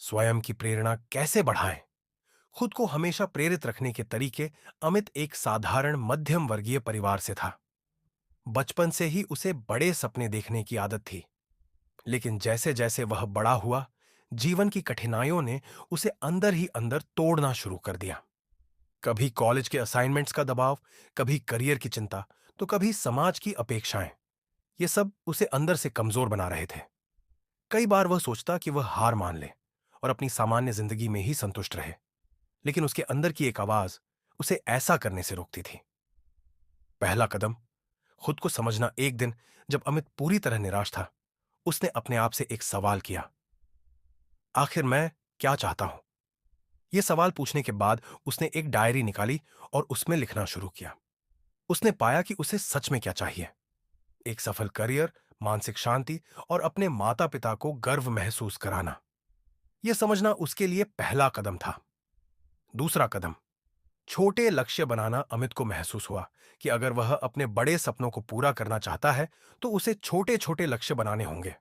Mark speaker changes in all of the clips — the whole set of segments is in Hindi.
Speaker 1: स्वयं की प्रेरणा कैसे बढ़ाएं? खुद को हमेशा प्रेरित रखने के तरीके। अमित एक साधारण मध्यम वर्गीय परिवार से था। बचपन से ही उसे बड़े सपने देखने की आदत थी। लेकिन जैसे जैसे वह बड़ा हुआ, जीवन की कठिनाइयों ने उसे अंदर ही अंदर तोड़ना शुरू कर दिया। कभी कॉलेज के असाइनमेंट्स का दबाव, कभी करियर की चिंता, तो कभी समाज की अपेक्षाएं। ये सब उसे अंदर से कमजोर बना रहे थे। कई बार वह सोचता कि वह हार मान ले और अपनी सामान्य जिंदगी में ही संतुष्ट रहे। लेकिन उसके अंदर की एक आवाज उसे ऐसा करने से रोकती थी। पहला कदम, खुद को समझना। एक दिन जब अमित पूरी तरह निराश था, उसने अपने आप से एक सवाल किया, आखिर मैं क्या चाहता हूं? यह सवाल पूछने के बाद उसने एक डायरी निकाली और उसमें लिखना शुरू किया। उसने पाया कि उसे सच में क्या चाहिए। एक सफल करियर, मानसिक शांति और अपने माता पिता को गर्व महसूस कराना। यह समझना उसके लिए पहला कदम था। दूसरा कदम, छोटे लक्ष्य बनाना। अमित को महसूस हुआ कि अगर वह अपने बड़े सपनों को पूरा करना चाहता है, तो उसे छोटे छोटे लक्ष्य बनाने होंगे।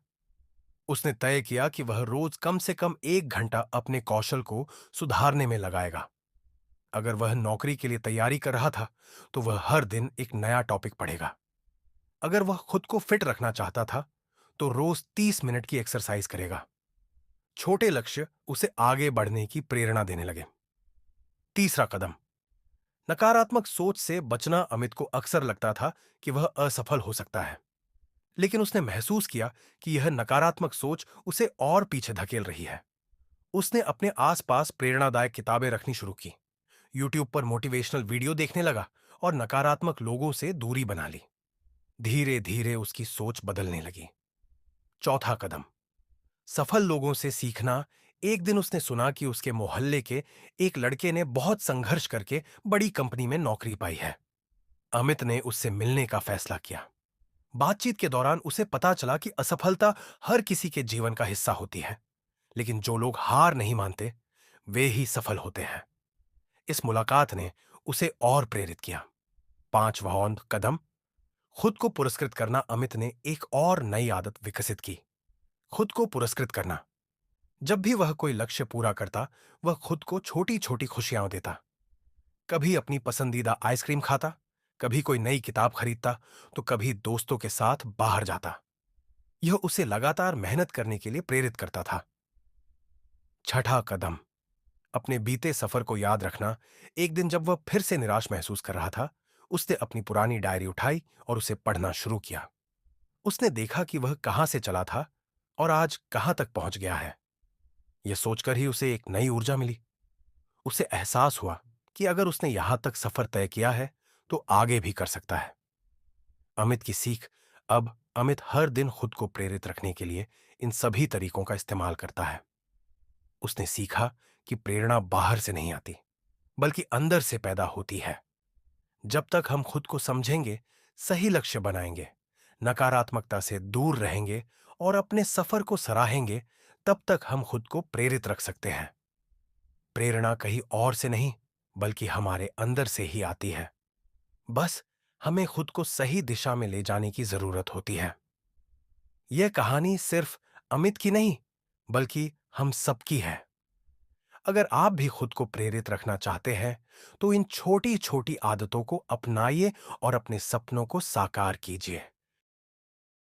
Speaker 1: उसने तय किया कि वह रोज कम से कम 1 घंटा अपने कौशल को सुधारने में लगाएगा। अगर वह नौकरी के लिए तैयारी कर रहा था, तो वह हर दिन एक नया टॉपिक पढ़ेगा। अगर वह खुद को फिट रखना चाहता था, तो रोज 30 मिनट की एक्सरसाइज करेगा। छोटे लक्ष्य उसे आगे बढ़ने की प्रेरणा देने लगे। तीसरा कदम, नकारात्मक सोच से बचना। अमित को अक्सर लगता था कि वह असफल हो सकता है। लेकिन उसने महसूस किया कि यह नकारात्मक सोच उसे और पीछे धकेल रही है। उसने अपने आसपास प्रेरणादायक किताबें रखनी शुरू की, यूट्यूब पर मोटिवेशनल वीडियो देखने लगा और नकारात्मक लोगों से दूरी बना ली। धीरे धीरे उसकी सोच बदलने लगी। चौथा कदम, सफल लोगों से सीखना। एक दिन उसने सुना कि उसके मोहल्ले के एक लड़के ने बहुत संघर्ष करके बड़ी कंपनी में नौकरी पाई है। अमित ने उससे मिलने का फैसला किया। बातचीत के दौरान उसे पता चला कि असफलता हर किसी के जीवन का हिस्सा होती है, लेकिन जो लोग हार नहीं मानते, वे ही सफल होते हैं। इस मुलाकात ने उसे और प्रेरित किया। पांचवा कदम, खुद को पुरस्कृत करना। अमित ने एक और नई आदत विकसित की, खुद को पुरस्कृत करना। जब भी वह कोई लक्ष्य पूरा करता, वह खुद को छोटी छोटी खुशियां देता। कभी अपनी पसंदीदा आइसक्रीम खाता, कभी कोई नई किताब खरीदता, तो कभी दोस्तों के साथ बाहर जाता। यह उसे लगातार मेहनत करने के लिए प्रेरित करता था। छठा कदम, अपने बीते सफर को याद रखना। एक दिन जब वह फिर से निराश महसूस कर रहा था, उसने अपनी पुरानी डायरी उठाई और उसे पढ़ना शुरू किया। उसने देखा कि वह कहां से चला था और आज कहां तक पहुंच गया है। यह सोचकर ही उसे एक नई ऊर्जा मिली। उसे एहसास हुआ कि अगर उसने यहां तक सफर तय किया है, तो आगे भी कर सकता है। अमित की सीख। अब अमित हर दिन खुद को प्रेरित रखने के लिए इन सभी तरीकों का इस्तेमाल करता है। उसने सीखा कि प्रेरणा बाहर से नहीं आती, बल्कि अंदर से पैदा होती है। जब तक हम खुद को समझेंगे, सही लक्ष्य बनाएंगे, नकारात्मकता से दूर रहेंगे और अपने सफर को सराहेंगे, तब तक हम खुद को प्रेरित रख सकते हैं। प्रेरणा कहीं और से नहीं, बल्कि हमारे अंदर से ही आती है। बस हमें खुद को सही दिशा में ले जाने की जरूरत होती है। यह कहानी सिर्फ अमित की नहीं, बल्कि हम सबकी है। अगर आप भी खुद को प्रेरित रखना चाहते हैं, तो इन छोटी छोटी आदतों को अपनाइए और अपने सपनों को साकार कीजिए।